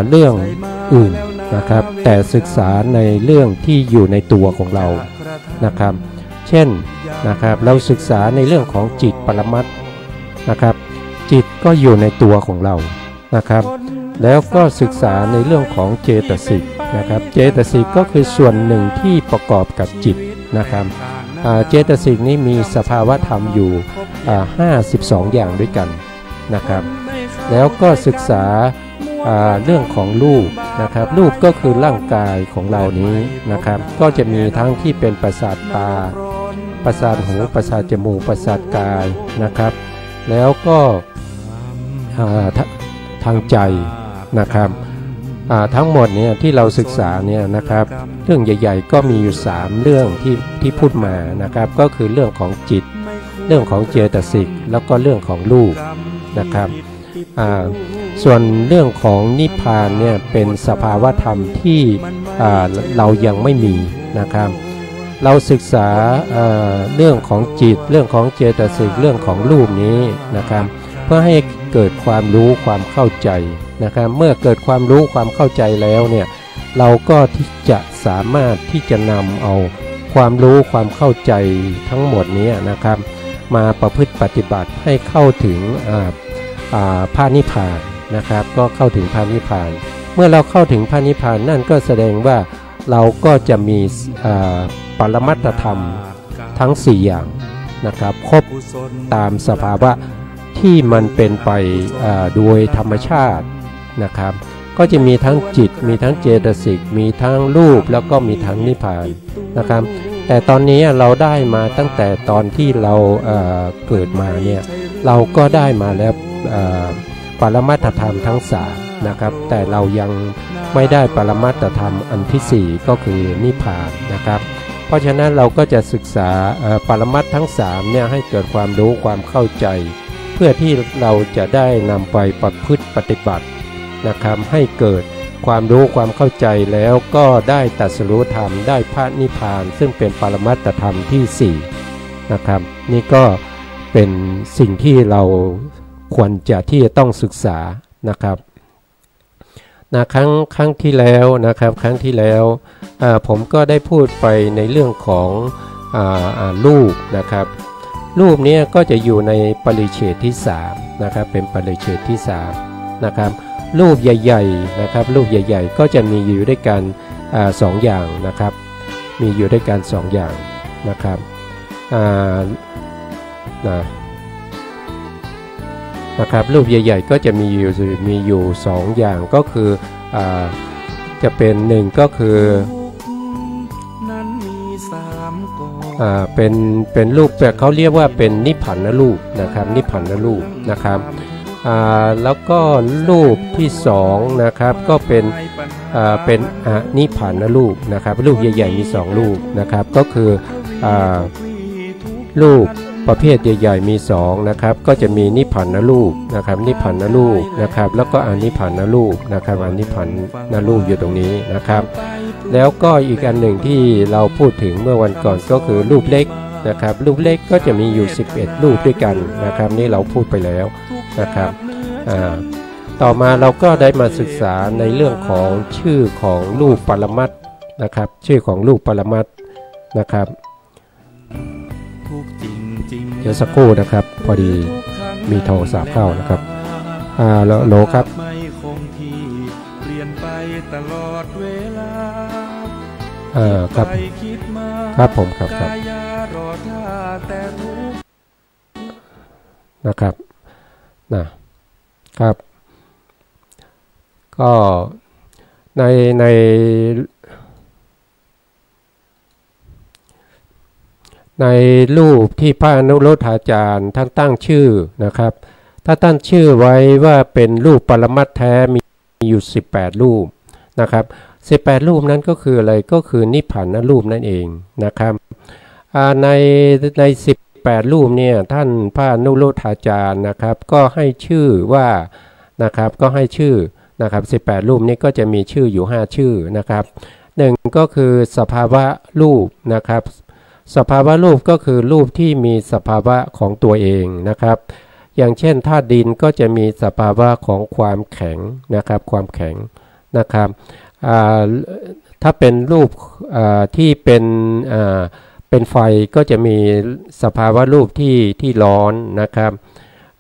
เรื่องอื่นนะครับแต่ศึกษาในเรื่องที่อยู่ในตัวของเรานะครับเช่นนะครับเราศึกษาในเรื่องของจิตปรมัตถ์นะครับจิตก็อยู่ในตัวของเรานะครับแล้วก็ศึกษาในเรื่องของเจตสิกนะครับเจตสิกก็คือส่วนหนึ่งที่ประกอบกับจิตนะครับเจตสิกนี้มีสภาวะธรรมอยู่52อย่างด้วยกันนะครับแล้วก็ศึกษาเรื่องของรูปนะครับรูปก็คือร่างกายของเรานี้นะครับก็จะมีทั้งที่เป็นประสาทตาประสาทหูประสาทจมูกประสาทกายนะครับแล้วก็ทางใจนะครับทั้งหมดเนี่ยที่เราศึกษาเนี่ยนะครับเรื่องใหญ่ๆก็มีอยู่3เรื่องที่พูดมานะครับก็คือเรื่องของจิตเรื่องของเจตสิกแล้วก็เรื่องของรูปนะครับส่วนเรื่องของนิพพานเนี่ยเป็นสภาวะธรรมที่เรายังไม่มีนะครับเราศึกษาเรื่องของจิตเรื่องของเจตสิกเรื่องของรูปนี้นะครับเพื่อให้เกิดความรู้ความเข้าใจนะครับเมื่อเกิดความรู้ความเข้าใจแล้วเนี่ยเราก็ที่จะสามารถที่จะนำเอาความรู้ความเข้าใจทั้งหมดนี้นะครับมาประพฤติปฏิบัติให้เข้าถึงพระนิพพานนะครับก็เข้าถึงพระนิพพานเมื่อเราเข้าถึงพระนิพพานนั่นก็แสดงว่าเราก็จะมีปรมัตถธรรมทั้ง4อย่างนะครับครบตามสภาวะที่มันเป็นไปโดยธรรมชาตินะครับก็จะมีทั้งจิตมีทั้งเจตสิกมีทั้งรูปแล้วก็มีทั้งนิพพานนะครับแต่ตอนนี้เราได้มาตั้งแต่ตอนที่เราเกิดมาเนี่ยเราก็ได้มาแล้วปรมัตถธรรมทั้ง3นะครับแต่เรายังไม่ได้ปรมัตถธรรมอันที่4ก็คือนิพพานนะครับเพราะฉะนั้นเราก็จะศึกษาปรมัตถ์ทั้ง3เนี่ยให้เกิดความรู้ความเข้าใจเพื่อที่เราจะได้นำไปประพฤติปฏิบัตินะครับให้เกิดความรู้ความเข้าใจแล้วก็ได้ตรัสรู้ธรรมได้พระนิพพานซึ่งเป็นปรมัตถธรรมที่4นะครับนี่ก็เป็นสิ่งที่เราควรจะที่จะต้องศึกษานะครับครั้งที่แล้วนะครับครั้งที่แล้วผมก็ได้พูดไปในเรื่องของรูปนะครับรูปนี้ก็จะอยู่ในปริเฉดที่3นะครับเป็นปริเฉดที่3นะครับรูปใหญ่ๆนะครับรูปใหญ่ๆก็จะมีอยู่ด้วยกัน2อย่างนะครับมีอยู่ด้วยกัน2อย่างนะครับนะครับรูปใหญ่ๆก็จะมีอยู่2อย่างก็คือจะเป็น1ก็คือเป็นรูปแบบเขาเรียกว่าเป็นนิพพานรูปนะครับนิพพานรูปนะครับแล้วก็รูปที่2นะครับก็เป็นนิพพานรูปนะครับรูปใหญ่ๆมี2รูปนะครับก็คือรูปประเภทใหญ่ๆมี2นะครับก็จะมีนิพพานรูปนะครับนิพพานรูปนะครับแล้วก็อนิพพานรูปนะครับอนิพพานรูปอยู่ตรงนี้นะครับแล้วก็อีกอันหนึ่งที่เราพูดถึงเมื่อวันก่อนก็คือรูปเล็กนะครับรูปเล็กก็จะมีอยู่11รูปด้วยกันนะครับนี่เราพูดไปแล้วนะครับต่อมาเราก็ได้มาศึกษาในเรื่องของชื่อของรูปปรมัตถ์นะครับชื่อของรูปปรมัตถ์นะครับเดี๋ยวสักครู่นะครับพอดีมีโทรศัพท์เข้านะครับโหลครับครับครับผมครับนะครับนะครับก็ในรูปที่พระอนุรุทธาจารย์ท่านตั้งชื่อนะครับถ้าตั้งชื่อไว้ว่าเป็นรูปปรมัตถ์แท้มีอยู่18รูปนะครับ18รูปนั้นก็คืออะไรก็คือนิพพานรูปนั่นเองนะครับใน18รูปเนี่ยท่านพระอนุรุทธาจารย์นะครับก็ให้ชื่อว่านะครับก็ให้ชื่อนะครับ18รูปนี้ก็จะมีชื่ออยู่5ชื่อนะครับ1ก็คือสภาวะรูปนะครับสภาวะรูปก็คือรูปที่มีสภาวะของตัวเองนะครับ อย่างเช่นธาตุดินก็จะมีสภาวะของความแข็งนะครับความแข็งนะครับถ้าเป็นรูปที่เป็นไฟก็จะมีสภาวะรูปที่ร้อนนะครับ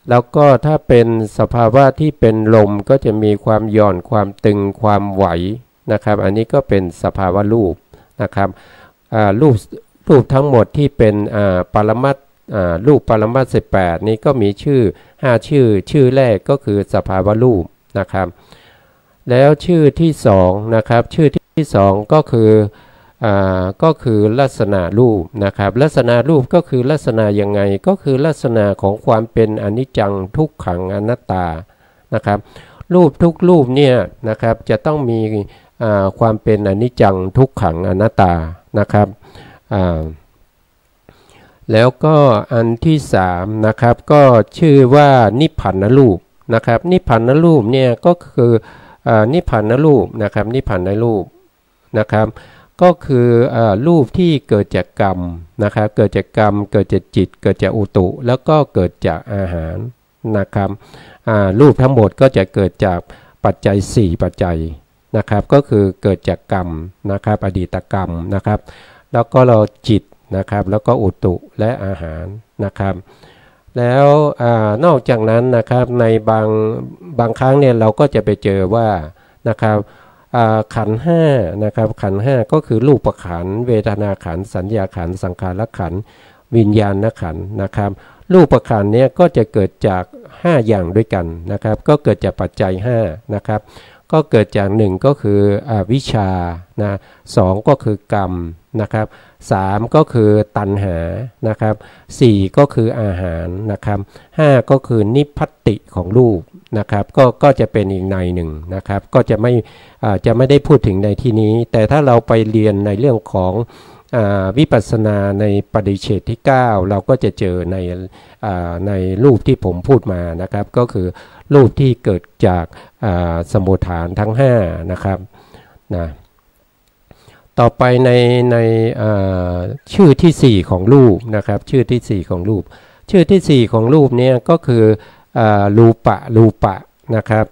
แล้วก็ถ้าเป็นสภาวะที่เป็นลมก็จะมีความหย่อนความตึงความไหวนะครับอันนี้ก็เป็นสภาวะรูปนะครับรูปทั้งหมดที่เป็นปรมัตถ์รูปปรมัตถ์18นี้ก็มีชื่อ5ชื่อแรกก็คือสภาวะรูปนะครับแล้วชื่อที่2นะครับชื่อที่2ก็คือลักษณะรูปนะครับลักษณะรูปก็คือลักษณะยังไงก็คือลักษณะของความเป็นอนิจจังทุกขังอนัตตานะครับรูปทุกรูปเนี่ยนะครับจะต้องมีความเป็นอนิจจังทุกขังอนัตตานะครับแล้วก็อันที่3นะครับก็ชื่อว่านิพพานรูปนะครับนิพพานรูปเนี่ยก็คือนิพพานรูปนะครับนิพพานรูปนะครับก็คือรูปที่เกิดจากกรรมนะครับเกิดจากกรรมเกิดจากจิตเกิดจากอุตุแล้วก็เกิดจากอาหารนะครับรูปทั้งหมดก็จะเกิดจากปัจจัย4ปัจจัยนะครับก็คือเกิดจากกรรมนะครับอดีตกรรมนะครับแล้วก็เราจิตนะครับแล้วก็อุตุและอาหารนะครับแล้วนอกจากนั้นนะครับในบางครั้งเนี่ยเราก็จะไปเจอว่านะครับขันธ์5นะครับขันธ์5ก็คือรูปขันธ์เวทนาขันธ์สัญญาขันธ์สังขารขันธ์วิญญาณขันธ์นะครับรูปขันธ์เนี่ยก็จะเกิดจาก5อย่างด้วยกันนะครับก็เกิดจากปัจจัย5นะครับก็เกิดจาก1ก็คือวิชานะ2ก็คือกรรมนะครับ3ก็คือตัณหานะครับ4ก็คืออาหารนะครับ5ก็คือนิพพัตติของรูปนะครับก็จะเป็นอีกในหนึ่งนะครับก็จะไม่ได้พูดถึงในที่นี้แต่ถ้าเราไปเรียนในเรื่องของวิปัสสนาในปฏิเฉทที่9เราก็จะเจอในรูปที่ผมพูดมานะครับก็คือรูปที่เกิดจากสมุฏฐานทั้ง5นะครับนะต่อไปในชื่อที่4ของรูปนะครับชื่อที่4ของรูปชื่อที่4ของรูปเนี่ยก็คือรูปะนะครับ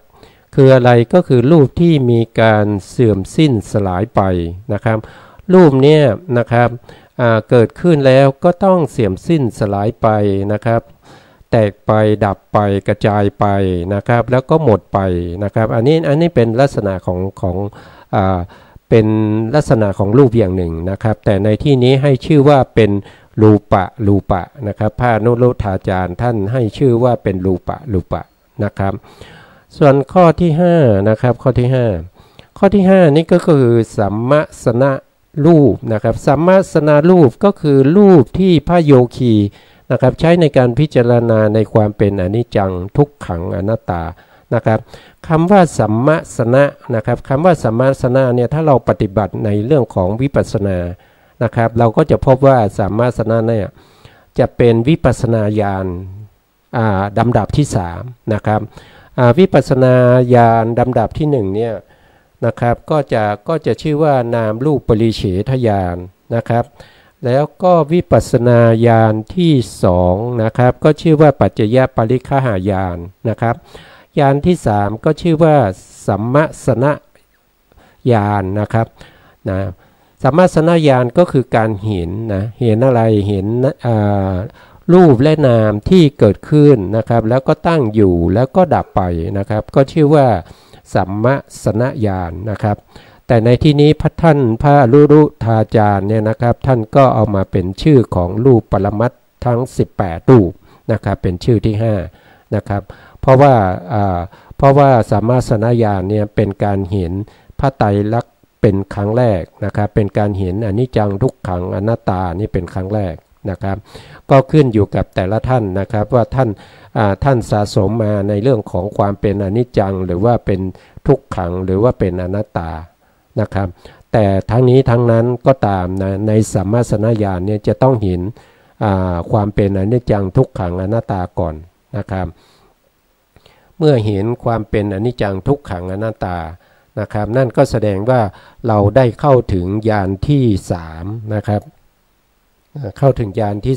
คืออะไรก็คือรูปที่มีการเสื่อมสิ้นสลายไปนะครับรูปเนี่ยนะครับเกิดขึ้นแล้วก็ต้องเสื่อมสิ้นสลายไปนะครับแตกไปดับไปกระจายไปนะครับแล้วก็หมดไปนะครับอันนี้เป็นลักษณะของเป็นลักษณะของรูปอย่างหนึ่งนะครับแต่ในที่นี้ให้ชื่อว่าเป็นรูปะนะครับพระอนุรุทธาจารย์ท่านให้ชื่อว่าเป็นรูปะนะครับส่วนข้อที่5นะครับข้อที่5นี่ก็คือสัมมาสนะรูปนะครับสัมมาสนะรูปก็คือรูปที่พระโยคีนะครับใช้ในการพิจารณาในความเป็นอนิจจังทุกขังอนัตตานะครับคำว่าสัมมาสนะนะครับคำว่าสัมมาสนะเนี่ยถ้าเราปฏิบัติในเรื่องของวิปัสสนานะครับเราก็จะพบว่าสัมมาสนะเนี่ยจะเป็นวิปัสสนาญาณลำดับที่3นะครับวิปัสสนาญาณลำดับที่1เนี่ยนะครับก็จะชื่อว่านามรูปปริเฉทญาณนะครับแล้วก็วิปัสสนาญาณที่2นะครับก็ชื่อว่าปัจจยปริฆหายานนะครับญาณที่3ก็ชื่อว่าสัมมาสนะญาณนะครับนะสัมมาสนะญาณก็คือการเห็นนะเห็นอะไรเห็นรูปและนามที่เกิดขึ้นนะครับแล้วก็ตั้งอยู่แล้วก็ดับไปนะครับก็ชื่อว่าสัมมาสนะญาณนะครับแต่ในที่นี้พระอนุรุทธาจารย์เนี่ยนะครับท่านก็เอามาเป็นชื่อของรูปปรมัตถ์ทั้ง18รูปนะครับเป็นชื่อที่5นะครับเพราะว่าสัมมาสนะญาณเนี่ยเป็นการเห็นพระไตรลักษณ์เป็นครั้งแรกนะครับเป็นการเห็นอนิจจังทุกขังอนัตตานี่เป็นครั้งแรกนะครับก็ขึ้นอยู่กับแต่ละท่านนะครับว่าท่านสะสมมาในเรื่องของความเป็นอนิจจังหรือว่าเป็นทุกขังหรือว่าเป็นอนัตตานะครับแต่ทั้งนี้ทั้งนั้นก็ตามนะในสัมมาสนะญาณเนี่ยจะต้องเห็นความเป็นอนิจจังทุกขังอนัตตาก่อนนะครับเมื่อเห็นความเป็นอนิจจังทุกขังอนัตตานะครับนั่นก็แสดงว่าเราได้เข้าถึงญาณที่3นะครับเข้าถึงญาณที่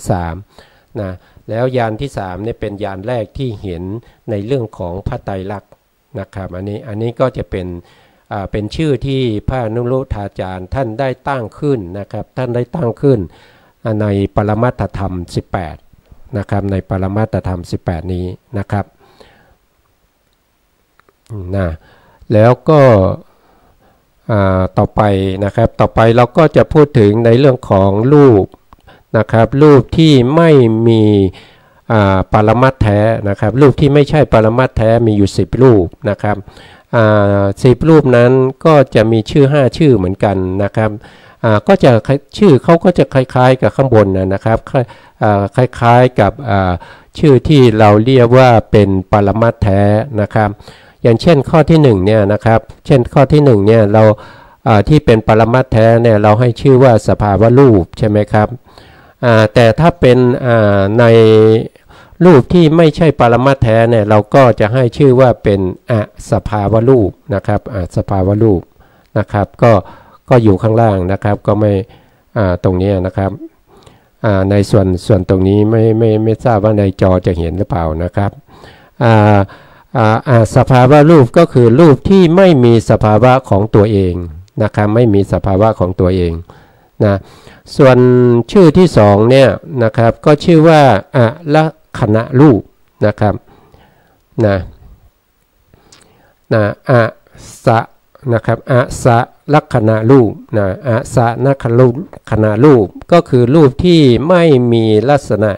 3นะ แล้วญาณที่3เนี่ยเป็นญาณแรกที่เห็นในเรื่องของพระไตรลักษณ์นะครับอันนี้ก็จะเป็นชื่อที่พระอนุรุทธาจารย์ท่านได้ตั้งขึ้นนะครับท่านได้ตั้งขึ้นในปรมัตถธรรม18นะครับในปรมัตถธรรม18นี้นะครับนะแล้วก็ต่อไปนะครับต่อไปเราก็จะพูดถึงในเรื่องของรูปนะครับรูปที่ไม่มีปรมัตถ์แท้นะครับรูปที่ไม่ใช่ปรมัตถ์แท้มีอยู่10รูปนะครับ10รูปนั้นก็จะมีชื่อ5ชื่อเหมือนกันนะครับก็จะชื่อเขาก็จะคล้ายๆกับข้างบนนะครับคล้ายๆกับชื่อที่เราเรียกว่าเป็นปรมัตถ์แท้นะครับอย่างเช่นข้อที่1เนี่ยนะครับเช่นข้อที่1เนี่ยเราที่เป็นปรมัตถ์แท้เนี่ยเราให้ชื่อว่าสภาวะรูปใช่ไหมครับแต่ถ้าเป็นในรูปที่ไม่ใช่ปรมัตถ์แท้เนี่ยเราก็จะให้ชื่อว่าเป็นอสภาวะรูปนะครับสภาวะรูปนะครับก็อยู่ข้างล่างนะครับก็ไม่ตรงนี้นะครับในส่วนตรงนี้ไม่ทราบว่าในจอจะเห็นหรือเปล่านะครับสภาวะรูปก็คือรูปที่ไม่มีสภาวะของตัวเองนะครับไม่มีสภาวะของตัวเองนะส่วนชื่อที่2เนี่ยนะครับก็ชื่อว่าลักขณะรูปนะครับนะสะนะครับสะลักขณะรูปนะสะลักขณะรูปก็คือรูปที่ไม่มีลักษณะ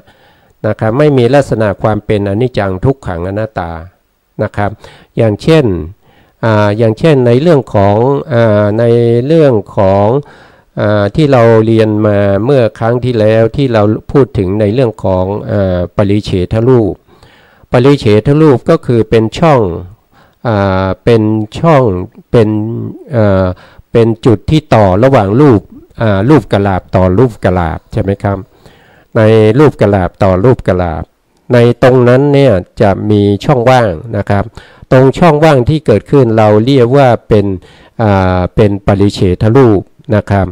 นะครับไม่มีลักษณะความเป็นอนิจจังทุกขังอนัตตานะครับอย่างเช่นในเรื่องของที่เราเรียนมาเมื่อครั้งที่แล้วที่เราพูดถึงในเรื่องของปริเฉทรูปก็คือเป็นช่องเป็นจุดที่ต่อระหว่างรูปกลาบต่อรูปกลาบใช่ไหมครับในรูปกลาบต่อรูปกลาบในตรงนั้นเนี่ยจะมีช่องว่างนะครับตรงช่องว่างที่เกิดขึ้นเราเรียกว่าเป็นปริเฉทรูปนะครับ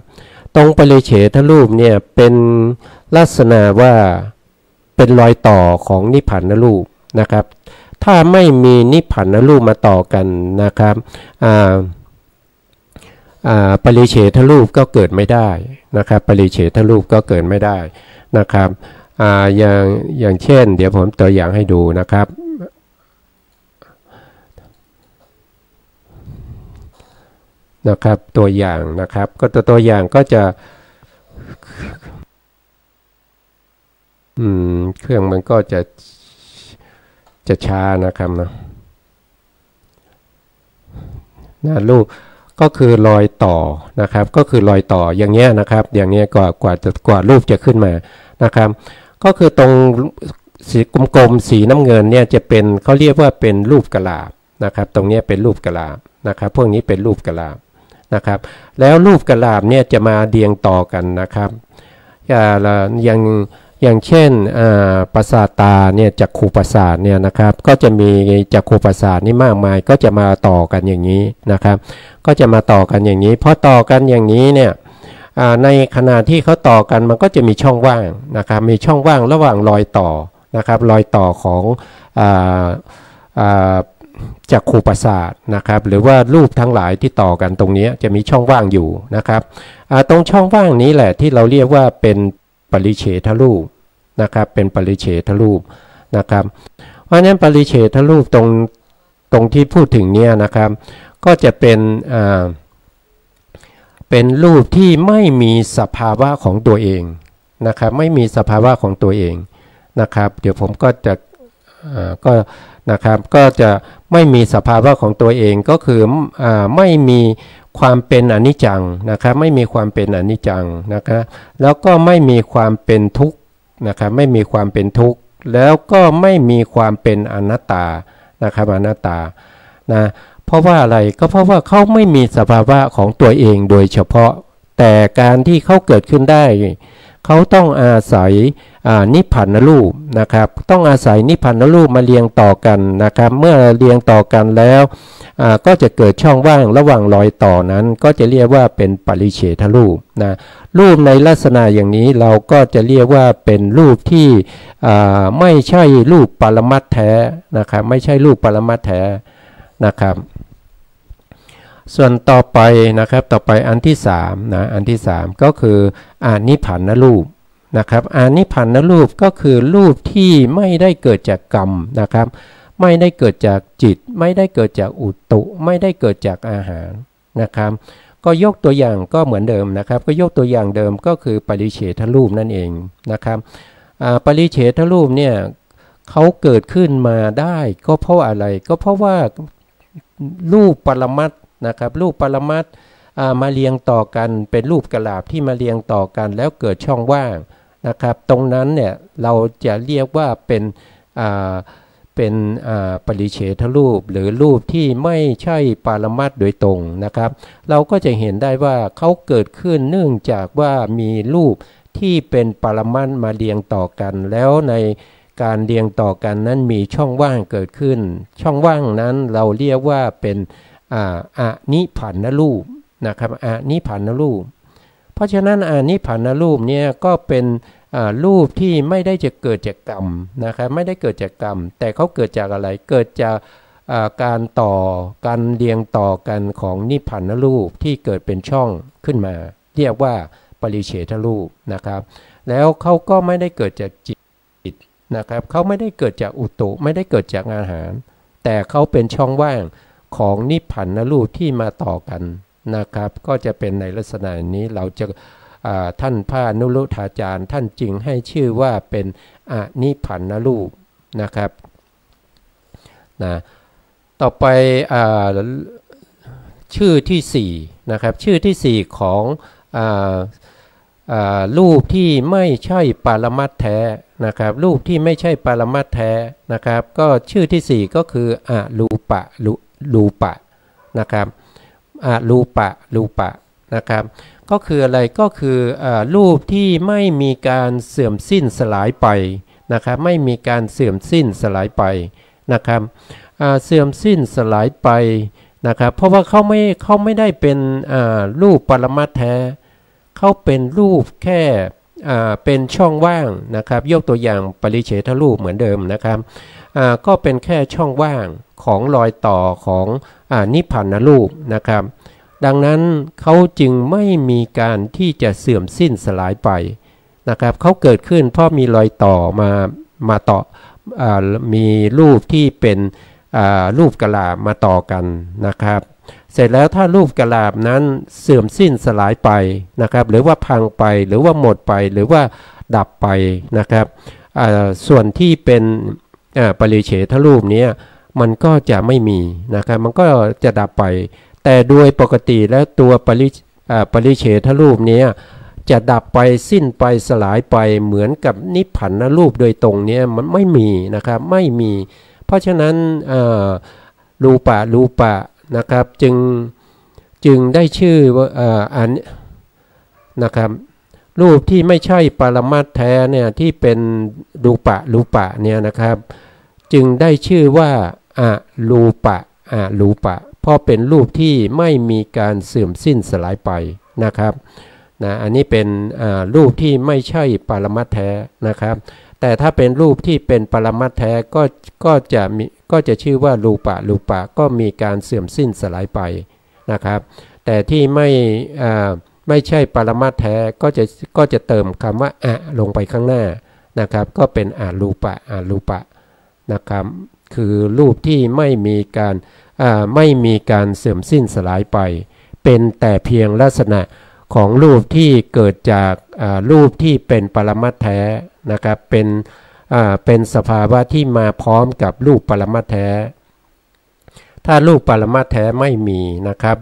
ตรงปริเฉทรูปเนี่ยเป็นลักษณะว่าเป็นรอยต่อของนิพพานรูปนะครับถ้าไม่มีนิพพานรูปมาต่อกันนะครับปริเฉทรูปก็เกิดไม่ได้นะครับปริเฉทรูปก็เกิดไม่ได้นะครับอย่างเช่นเดี๋ยวผมตัวอย่างให้ดูนะครับตัวอย่างนะครับก็ตัวอย่างก็จะเครื่องมันก็จะช้านะครับนะรูปก็คือรอยต่อนะครับก็คือรอยต่ออย่างเงี้ยนะครับอย่างเงี้ยกว่ารูปจะขึ้นมานะครับก็คือตรงสีกลมๆสีน้ำเงินเนี่ยจะเป็นเขาเรียกว่าเป็นรูปกะลาบนะครับตรงนี้เป็นรูปกะลาบนะครับพวกนี้เป็นรูปกะลาบนะครับแล้วรูปกะลาบเนี่ยจะมาเรียงต่อกันนะครับอย่างเช่นประสาทตาเนี่ยจักขุประสาทเนี่ยนะครับก็จะมีจักขุประสาทนี่มากมายก็จะมาต่อกันอย่างนี้นะครับก็จะมาต่อกันอย่างนี้พอต่อกันอย่างนี้เนี่ยในขณะที่เขาต่อกันมันก็จะมีช่องว่างนะครับมีช่องว่างระหว่างรอยต่อนะครับรอยต่อของจักขุประสาทนะครับหรือว่ารูปทั้งหลายที่ต่อกันตรงนี้จะมีช่องว่างอยู่นะครับตรงช่องว่างนี้แหละที่เราเรียกว่าเป็นปริเฉทรูปนะครับเป็นปริเฉทรูปนะครับเพราะฉะนั้นปริเฉทรูปตรงที่พูดถึงเนี่ยนะครับก็จะเป็นรูปที่ไม่มีสภาวะของตัวเองนะครับไม่มีสภาวะของตัวเองนะครับเดี๋ยวผมก็จะก็จะไม่มีสภาวะของตัวเองก็คือไม่มีความเป็นอนิจจังนะครับไม่มีความเป็นอนิจจังนะครับแล้วก็ไม่มีความเป็นทุกข์นะครับไม่มีความเป็นทุกข์แล้วก็ไม่มีความเป็นอนัตตานะครับอนัตตานะเพราะว่าอะไรก็เพราะว่าเขาไม่มีสภาวะของตัวเองโดยเฉพาะแต่การที่เขาเกิดขึ้นได้ เขาต้องอาศัยนิพพานรูปนะครับต้องอาศัยนิพพานรูปมาเรียงต่อกันนะครับเมื่อเรียงต่อกันแล้วก็จะเกิดช่องว่างระหว่างรอยต่อนั้นก็จะเรียกว่าเป็นปริเฉทรูปนะรูปในลักษณะอย่างนี้เราก็จะเรียกว่าเป็นรูปที่ไม่ใช่รูปปรมัตถ์แท้นะครับไม่ใช่รูปปรมัตถ์แท้นะครับส่วนต่อไปนะครับต่อไปอันที่3นะอันที่3ก็คืออานิพพานรูปนะครับอานิพพานรูปก็คือรูปที่ไม่ได้เกิดจากกรรมนะครับไม่ได้เกิดจากจิตไม่ได้เกิดจากอุตุไม่ได้เกิดจากอาหารนะครับก็ยกตัวอย่างก็เหมือนเดิมนะครับก็ยกตัวอย่างเดิมก็คือปริเฉทรูปนั่นเองนะครับปริเฉทรูปเนี่ยเขาเกิดขึ้นมาได้ก็เพราะอะไรก็เพราะว่ารูปปรมัตถ์นะครับรูปปรมัตถ์มาเรียงต่อกันเป็นรูปกลาบที่มาเรียงต่อกันแล้วเกิดช่องว่างนะครับตรงนั้นเนี่ยเราจะเรียกว่าเป็นปริเฉทรูปหรือรูปที่ไม่ใช่ปรมัตถ์โดยตรงนะครับเราก็จะเห็นได้ว่าเขาเกิดขึ้นเนื่องจากว่ามีรูปที่เป็นปรมัตถ์มาเรียงต่อกันแล้วในการเรียงต่อกันนั้นมีช่องว่างเกิดขึ้นช่องว่างนั้นเราเรียกว่าเป็นอนิพพานรูปนะครับอนิพพานรูปเพราะฉะนั้นอนิพพานรูปเนี่ยก็เป็นรูปที่ไม่ได้จะเกิดจากกรรมนะครับไม่ได้เกิดจากกรรมแต่เขาเกิดจากอะไรเกิดจากการเรียงต่อกันของนิพพานรูปที่เกิดเป็นช่องขึ้นมาเรียกว่าปริเฉทรูปนะครับแล้วเขาก็ไม่ได้เกิดจากจิตนะครับเขาไม่ได้เกิดจากอุตุไม่ได้เกิดจากอาหารแต่เขาเป็นช่องว่างของนิพพานรูปที่มาต่อกันนะครับก็จะเป็นในลักษณะนี้เราจะท่านพระนุรุทธาจารย์ท่านจึงให้ชื่อว่าเป็นอนิพพานรูปนะครับนะต่อไปชื่อที่4นะครับชื่อที่4ของรูปที่ไม่ใช่ปรมัตถ์แท้นะครับรูปที่ไม่ใช่ปรมัตถ์แท้นะครับก็ชื่อที่4ก็คืออรูปะนะครับอรูปะนะครับก็คืออะไรก็คือรูปที่ไม่มีการเสื่อมสิ้นสลายไปนะครับไม่มีการเสื่อมสิ้นสลายไปนะครับเสื่อมสิ้นสลายไปนะครับเพราะว่าเขาไม่ได้เป็นรูปปรมัตถ์แท้เขาเป็นรูปแค่เป็นช่องว่างนะครับยกตัวอย่างปริเฉทรูปเหมือนเดิมนะครับก็เป็นแค่ช่องว่างของรอยต่อของนิพพานรูปนะครับดังนั้นเขาจึงไม่มีการที่จะเสื่อมสิ้นสลายไปนะครับเขาเกิดขึ้นเพราะมีรอยต่อมาต่อมีรูปที่เป็นรูปกลาบมาต่อกันนะครับเสร็จแล้วถ้ารูปกลาบนั้นเสื่อมสิ้นสลายไปนะครับหรือว่าพังไปหรือว่าหมดไปหรือว่าดับไปนะครับส่วนที่เป็นปริเฉทรูปนี้มันก็จะไม่มีนะครับมันก็จะดับไปแต่โดยปกติแล้วตัวปริเฉทรูปนี้จะดับไปสิ้นไปสลายไปเหมือนกับนิพพานรูปโดยตรงนี้มันไม่มีนะครับไม่มีเพราะฉะนั้นรูปะนะครับจึงได้ชื่อว่าอันนะครับรูปที่ไม่ใช่ปรมัตถ์แท้เนี่ยที่เป็นรูปะเนี่ยนะครับจึงได้ชื่อว่าอรูปะเพราะเป็นรูปที่ไม่มีการเสื่อมสิ้นสลายไปนะครับนะอันนี้เป็นรูปที่ไม่ใช่ปรมัตถ์แท้นะครับแต่ถ้าเป็นรูปที่เป็นปรมัตถ์แท้ก็จะชื่อว่ารูปะก็มีการเสื่อมสิ้นสลายไปนะครับแต่ที่ไม่ใช่ปรมัตถ์แท้ก็จะเติมคำว่าลงไปข้างหน้านะครับก็เป็นอรูปะนะครับคือรูปที่ไม่มีการเสื่อมสิ้นสลายไปเป็นแต่เพียงลักษณะของรูปที่เกิดจากรูปที่เป็นปรมัตถ์แท้นะครับเป็นสภาวะที่มาพร้อมกับรูปปรมัตถ์แท้ถ้ารูปปรมัตถ์แท้ไม่มีนะครับ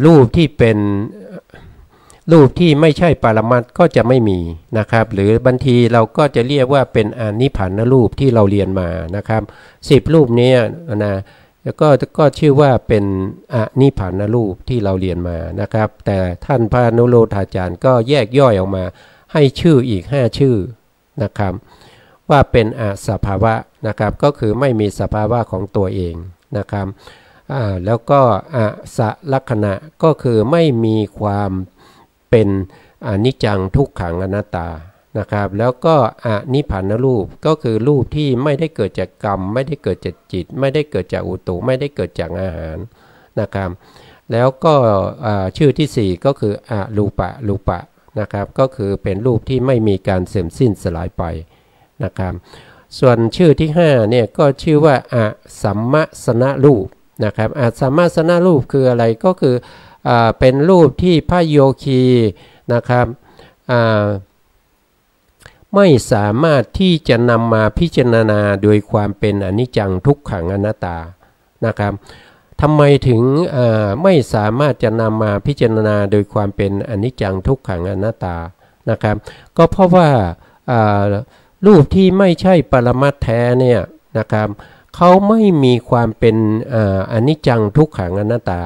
รูปที่เป็นรูปที่ไม่ใช่ปรมัตถ์ก็จะไม่มีนะครับหรือบางทีเราก็จะเรียกว่าเป็นอนิพพานรูปที่เราเรียนมานะครับ10รูปนี้นะ แล้วก็ชื่อว่าเป็นอนิพพานรูปที่เราเรียนมานะครับแต่ท่านพระอนุโลธาจารย์ก็แยกย่อยออกมาให้ชื่ออีก5ชื่อนะครับว่าเป็นอสภาวะนะครับก็คือไม่มีสภาวะของตัวเองนะครับแล้วก็อสลักขณะก็คือไม่มีความเป็นอนิจจังทุกขังอนัตตานะครับแล้วก็อนิพพานรูปก็คือรูปที่ไม่ได้เกิดจากกรรมไม่ได้เกิดจากจิตไม่ได้เกิดจากอุตุไม่ได้เกิดจากอาหารนะครับแล้วก็ชื่อที่4ก็คืออรูปะนะครับก็คือเป็นรูปที่ไม่มีการเสื่อมสิ้นสลายไปนะครับส่วนชื่อที่5เนี่ยก็ชื่อว่าอสัมมสนรูปนะครับอสัมมสนรูปคืออะไรก็คือเป็นรูปที่พระโยคีนะครับไม่สามารถที่จะนำมาพิจารณาโดยความเป็นอนิจจังทุกขังอนัตตานะครับทำไมถึงไม่สามารถจะนำมาพิจารณาโดยความเป็นอนิจจังทุกขังอนัตตานะครับก็เพราะว่ารูปที่ไม่ใช่ปรมัตถ์แท้เนี่ยนะครับเขาไม่มีความเป็นอนิจจังทุกขังอนัตตา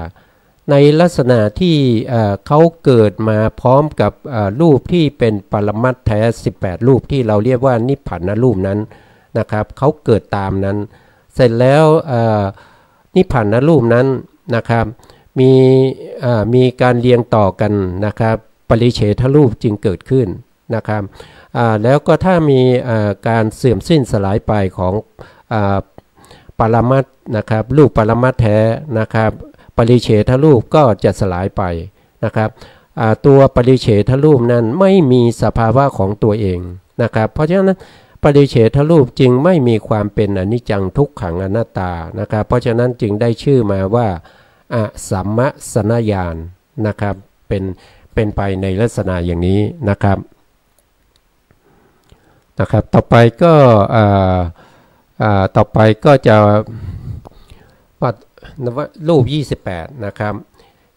ในลักษณะที่เขาเกิดมาพร้อมกับรูปที่เป็นปรมัตถ์แท้18รูปที่เราเรียกว่านิพพานรูปนั้นนะครับเขาเกิดตามนั้นเสร็จแล้วนิพพานรูปนั้นนะครับมีการเรียงต่อกันนะครับปริเฉทรูปจึงเกิดขึ้นนะครับแล้วก็ถ้ามีการเสื่อมสิ้นสลายไปของปรมัตถ์นะครับรูปปรมัตถ์แท้นะครับปริเฉทรูปก็จะสลายไปนะครับตัวปริเฉทรูปนั้นไม่มีสภาวะของตัวเองนะครับเพราะฉะนั้นปริเฉทรูปจึงไม่มีความเป็นอนิจจังทุกขังอนัตตานะครับเพราะฉะนั้นจึงได้ชื่อมาว่าอสัมมสนญาณนะครับเป็นไปในลักษณะอย่างนี้นะครับต่อไปก็จะรูป28นะครับ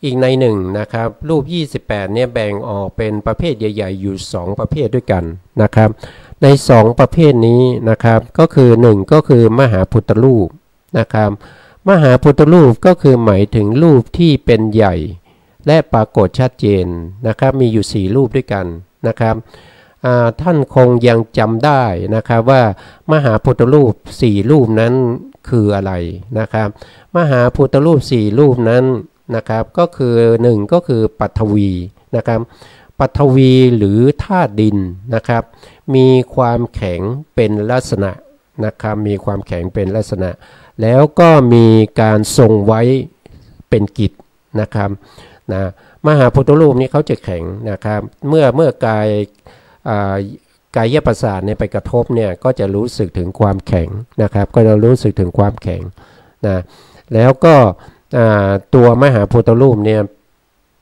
อีกในหนึ่งนะครับรูป28เนี่ยแบ่งออกเป็นประเภทใหญ่ๆอยู่2ประเภทด้วยกันนะครับใน2ประเภทนี้นะครับก็คือ1ก็คือมหาพุทธรูปนะครับมหาพุทธรูปก็คือหมายถึงรูปที่เป็นใหญ่และปรากฏชัดเจนนะครับมีอยู่4รูปด้วยกันนะครับท่านคงยังจำได้นะครับว่ามหาพุทธรูป4รูปนั้นคืออะไรนะครับมหาพุทธรูป4รูปนั้นนะครับก็คือ1ก็คือปัทวีนะครับปัทวีหรือธาตุดินนะครับมีความแข็งเป็นลักษณะนะครับมีความแข็งเป็นลักษณะแล้วก็มีการทรงไว้เป็นกิจนะครับนะมหาพุทธรูปนี้เขาจะแข็งนะครับเมื่อกายประสาทเนี่ยไปกระทบเนี่ยก็จะรู้สึกถึงความแข็งนะครับก็จะรู้สึกถึงความแข็งนะแล้วก็ตัวมหาพุทธรูปเนี่ย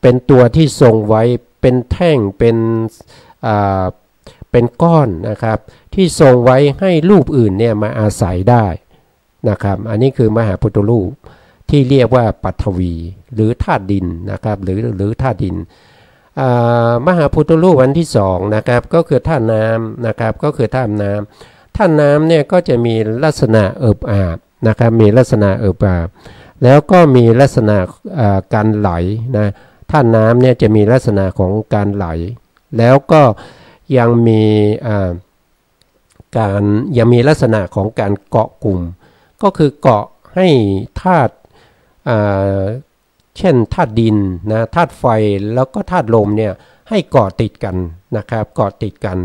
เป็นตัวที่ทรงไว้เป็นแท่งเป็นก้อนนะครับที่ทรงไว้ให้รูปอื่นเนี่ยมาอาศัยได้นะครับอันนี้คือมหาพุทธรูปที่เรียกว่าปัทวีหรือธาตุดินนะครับหรือธาตุดินมหาพุทธรูปอันที่2นะครับก็คือธาตุน้ำนะครับก็คือธาตุน้ำเนี่ยก็จะมีลักษณะเอิบอาบนะครับมีลักษณะเอิบอาบแล้วก็มีลักษณะการไหลนะธาตุน้ำเนี่ยจะมีลักษณะของการไหลแล้วก็ยังมีลักษณะของการเกาะกลุ่มก็คือเกาะให้ธาตุเช่นธาตุดินนะธาตุไฟแล้วก็ธาตุลมเนี่ยให้เกาะติดกันนะครับเกาะติดกัน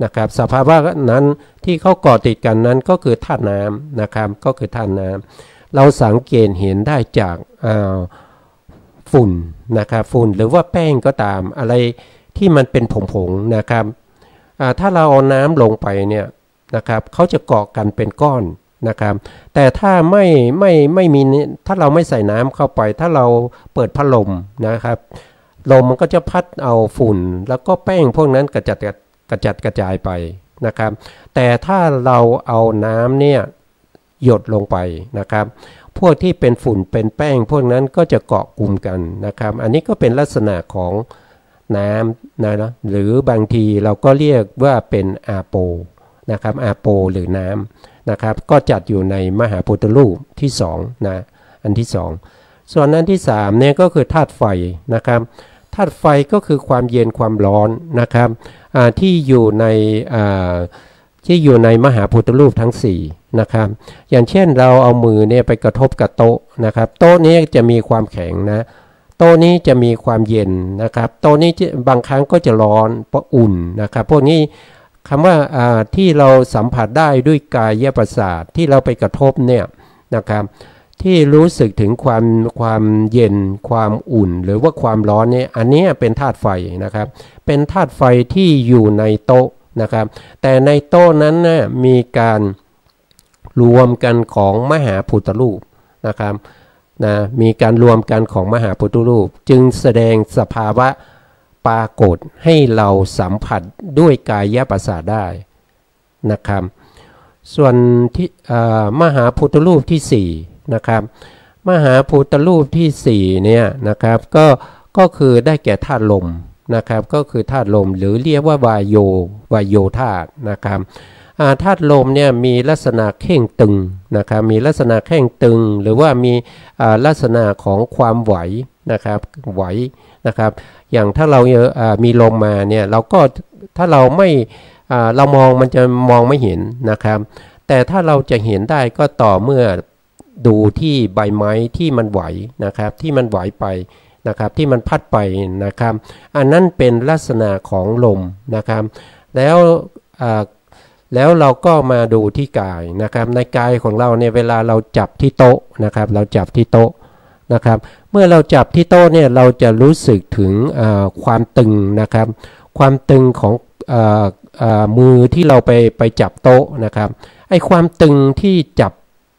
นะครับสภาวะนั้นที่เขาเกาะติดกันนั้นก็คือธาตุน้ำนะครับก็คือธาตุน้ำเราสังเกตเห็นได้จากฝุ่นนะครับฝุ่นหรือว่าแป้งก็ตามอะไรที่มันเป็นผงๆนะครับถ้าเราเอาน้ำลงไปเนี่ยนะครับเขาจะเกาะกันเป็นก้อนนะครับแต่ถ้าไม่มีถ้าเราไม่ใส่น้ำเข้าไปถ้าเราเปิดพัดลมนะครับลมมันก็จะพัดเอาฝุ่นแล้วก็แป้งพวกนั้นกระจัดกระจายไปนะครับแต่ถ้าเราเอาน้ำเนี่ยหยดลงไปนะครับพวกที่เป็นฝุ่นเป็นแป้งพวกนั้นก็จะเกาะกลุ่มกันนะครับอันนี้ก็เป็นลักษณะของน้ำนะหรือบางทีเราก็เรียกว่าเป็นอาโปนะครับอาโปหรือน้ นะครับก็จัดอยู่ในมหาพุทธรูปที่2นะอันที่2ส่วนอันที่3เนี่ยก็คือธาตุไฟนะครับธาตุไฟก็คือความเย็นความร้อนนะครับที่อยู่ในมหาพุทธรูปทั้ง4นะครับอย่างเช่นเราเอามือเนี่ยไปกระทบกับโต๊ะนะครับโต๊ะนี้จะมีความแข็งนะโต๊ะนี้จะมีความเย็นนะครับโต๊ะนี้บางครั้งก็จะร้อนเพราะอุ่นนะครับพวกนี้คำว่าที่เราสัมผัสได้ด้วยกายประสาทที่เราไปกระทบเนี่ยนะครับที่รู้สึกถึงความเย็นความอุ่นหรือว่าความร้อนเนี่ยอันนี้เป็นธาตุไฟนะครับเป็นธาตุไฟที่อยู่ในโต๊ะนะครับแต่ในโต๊ะนั้นนะมีการรวมกันของมหาพุทธรูปนะครับนะมีการรวมกันของมหาพุทธรูปจึงแสดงสภาวะปรากฏให้เราสัมผัสด้วยกายประสาทได้นะครับส่วนที่มหาพุทธรูปที่4นะครับมหาพุทธรูปที่4เนี่ยนะครับก็คือได้แก่ธาตุลมนะครับก็คือธาตุลมหรือเรียกว่าวายโยธาตุนะครับธาตุลมเนี่ยมีลักษณะเข่งตึงนะครับมีลักษณะเข่งตึงหรือว่ามีลักษณะของความไหวนะครับไหวนะครับอย่างถ้าเรามีลมมาเนี่ยเราก็ถ้าเราไม่เรามองมันจะมองไม่เห็นนะครับแต่ถ้าเราจะเห็นได้ก็ต่อเมื่อดูที่ใบไม้ที่มันไหวนะครับที่มันไหวไปนะครับที่มันพัดไปนะครับอันนั้นเป็นลักษณะของลมนะครับแล้วเราก็มาดูที่กายนะครับในกายของเราเนี่ยเวลาเราจับที่โต๊ะนะครับเราจับที่โต๊ะนะครับเมื่อเราจับที่โต๊ะเนี่ยเราจะรู้สึกถึงความตึงนะครับความตึงของมือที่เราไปจับโต๊ะนะครับไอ้ความตึงที่จับ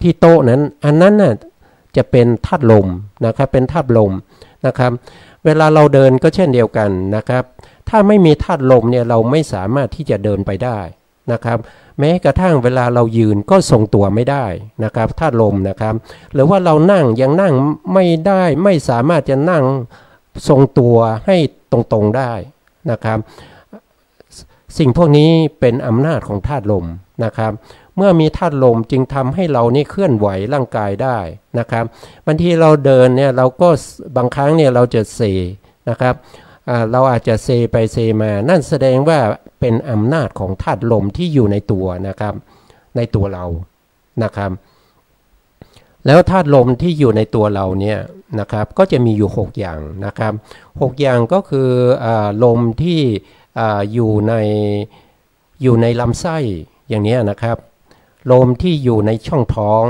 ที่โต๊ะนั้นอันนั้นน่ะจะเป็นธาตุลมนะครับเป็นธาตุลมนะครับเวลาเราเดินก็เช่นเดียวกันนะครับถ้าไม่มีธาตุลมเนี่ยเราไม่สามารถที่จะเดินไปได้นะครับแม้กระทั่งเวลาเรายืนก็ทรงตัวไม่ได้นะครับธาตุลมนะครับหรือว่าเรานั่งยังนั่งไม่ได้ไม่สามารถจะนั่งทรงตัวให้ตรงๆได้นะครับสิ่งพวกนี้เป็นอำนาจของธาตุลมนะครับเมื่อมีธาตุลมจึงทำให้เรานี่เคลื่อนไหวร่างกายได้นะครับบางทีเราเดินเนี่ยเราก็บางครั้งเนี่ยเราจะเซนะครับเราอาจจะเซไปเซมานั่นแสดงว่าเป็นอำนาจของธาตุลมที่อยู่ในตัวนะครับในตัวเรานะครับแล้วธาตุลมที่อยู่ในตัวเราเนี่ยนะครับก็จะมีอยู่6อย่างนะครับ6อย่างก็คือลมที่อยู่ในลำไส้อย่างนี้นะครับลมที่อยู่ในช่องท้อง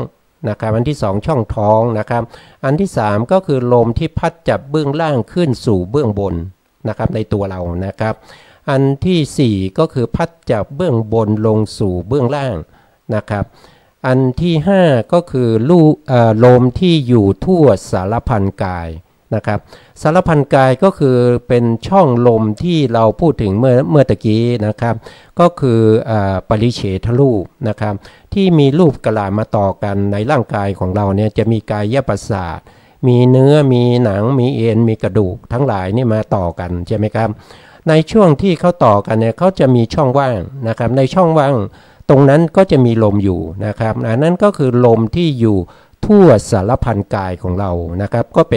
นะครับอันที่2ช่องท้องนะครับอันที่3ก็คือลมที่พัดจากเบื้องล่างขึ้นสู่เบื้องบนนะครับในตัวเรานะครับอันที่4ก็คือพัดจากเบื้องบนลงสู่เบื้องล่างนะครับอันที่5ก็คือลมที่อยู่ทั่วสารพันกายนะครับสารพันกายก็คือเป็นช่องลมที่เราพูดถึงเมื่อตะกี้นะครับก็คือปริเฉทรูปนะครับที่มีรูปกลามาต่อกันในร่างกายของเราเนี่ยจะมีกายประสาทมีเนื้อมีหนังมีเอ็นมีกระดูกทั้งหลายนี่มาต่อกันใช่ไหมครับในช่วงที่เขาต่อกันเนี่ยเขาจะมีช่องว่างนะครับในช่องว่างตรงนั้นก็จะมีลมอยู่นะครับอันนั้นก็คือลมที่อยู่ทั่วสารพันกายของเรานะครับก็เ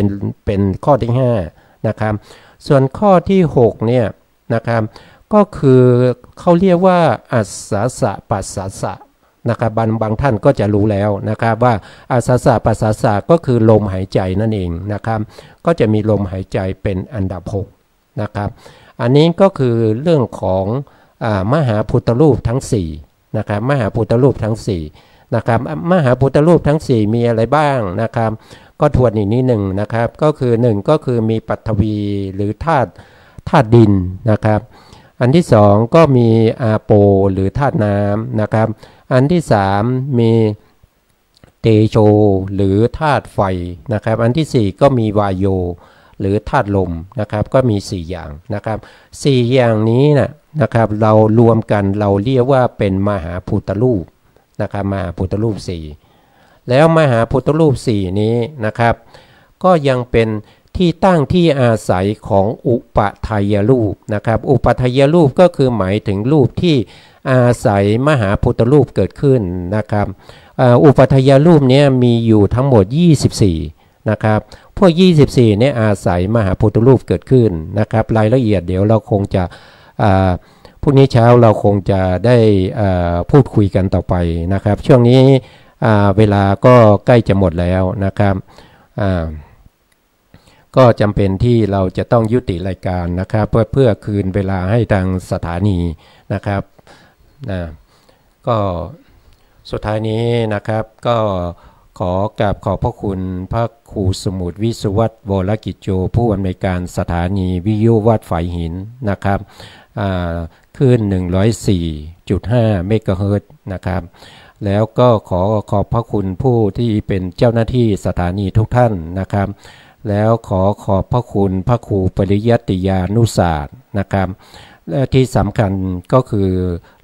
ป็นข้อที่5นะครับส่วนข้อที่6เนี่ยนะครับก็คือเขาเรียกว่าอัสสสะปัสสสะนะครับบางท่านก็จะรู้แล้วนะครับว่าอัสสสะปัสสสะก็คือลมหายใจนั่นเองนะครับก็จะมีลมหายใจเป็นอันดับ6นะครับอันนี้ก็คือเรื่องของมหาพุทธรูปทั้ง4นะครับมหาพุทธรูปทั้ง4นะครับมหาพุทธรูปทั้ง4มีอะไรบ้างนะครับก็ทวนอีกนิดหนึ่งนะครับก็คือ1ก็คือมีปฐวีหรือธาตุดินนะครับอันที่2ก็มีอาโปหรือธาตุน้ำนะครับอันที่3มีเตโชหรือธาตุไฟนะครับอันที่4ก็มีวายโยหรือธาตุลมนะครับก็มี4อย่างนะครับ4อย่างนี้นะครับเรารวมกันเราเรียกว่าเป็นมหาพุทธรูปนะครับมหาพุทธรูป4แล้วมหาพุทธรูป4นี้นะครับก็ยังเป็นที่ตั้งที่อาศัยของอุปาทายรูปนะครับอุปาทายรูปก็คือหมายถึงรูปที่ อาศัยมหาพุทธรูปเกิดขึ้นนะครับอุปัฏฐายรูปนี้มีอยู่ทั้งหมด24นะครับพวก24เนี่ยอาศัยมหาพุทธรูปเกิดขึ้นนะครับรายละเอียดเดี๋ยวเราคงจะพรุ่งนี้เช้าเราคงจะได้พูดคุยกันต่อไปนะครับช่วงนี้เวลาก็ใกล้จะหมดแล้วนะครับก็จำเป็นที่เราจะต้องยุติรายการนะครับเพื่อคืนเวลาให้ทางสถานีนะครับก็สุดท้ายนี้นะครับก็ขอกราบขอบพระคุณพระครูสมุทรวิสุวัตรวรกิจโจผู้อำนวยการสถานีวิทยุวัดฝายหินนะครับคลื่น 104.5 เมกะเฮิรตซ์นะครับแล้วก็ขอบพระคุณผู้ที่เป็นเจ้าหน้าที่สถานีทุกท่านนะครับแล้วขอบพระคุณพระครูปริยัติยานุศาสตร์นะครับและที่สำคัญก็คือ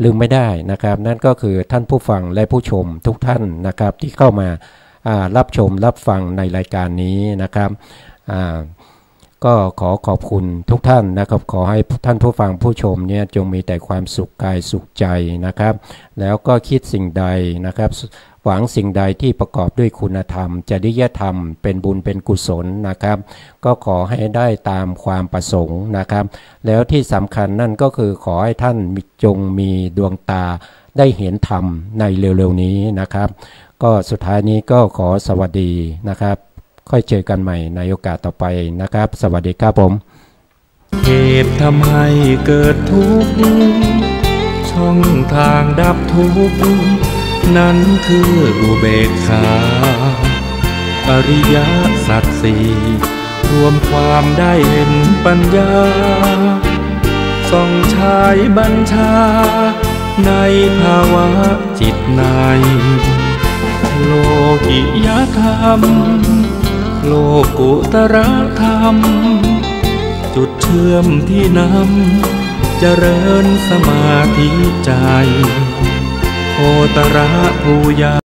ลืมไม่ได้นะครับนั่นก็คือท่านผู้ฟังและผู้ชมทุกท่านนะครับที่เข้ามารับชมรับฟังในรายการนี้นะครับก็ขอบคุณทุกท่านนะครับขอให้ท่านผู้ฟังผู้ชมเนี่ยจงมีแต่ความสุขกายสุขใจนะครับแล้วก็คิดสิ่งใดนะครับหวังสิ่งใดที่ประกอบด้วยคุณธรรมจริยธรรมเป็นบุญเป็นกุศลนะครับก็ขอให้ได้ตามความประสงค์นะครับแล้วที่สำคัญนั่นก็คือขอให้ท่านจงมีดวงตาได้เห็นธรรมในเร็วๆนี้นะครับก็สุดท้ายนี้ก็ขอสวัสดีนะครับค่อยเจอกันใหม่ในโอกาสต่อไปนะครับสวัสดีครับผมเหตุทำให้เกิดทุกข์ช่องทางดับทุกข์นั้นคืออุเบกขาอริยสัจสี่รวมความได้เห็นปัญญาส่องฉายบัญชาในภาวะจิตในโลกิยธรรมโลกุตระธรรมจุดเชื่อมที่นำเจริญสมาธิใจโคตระภูยา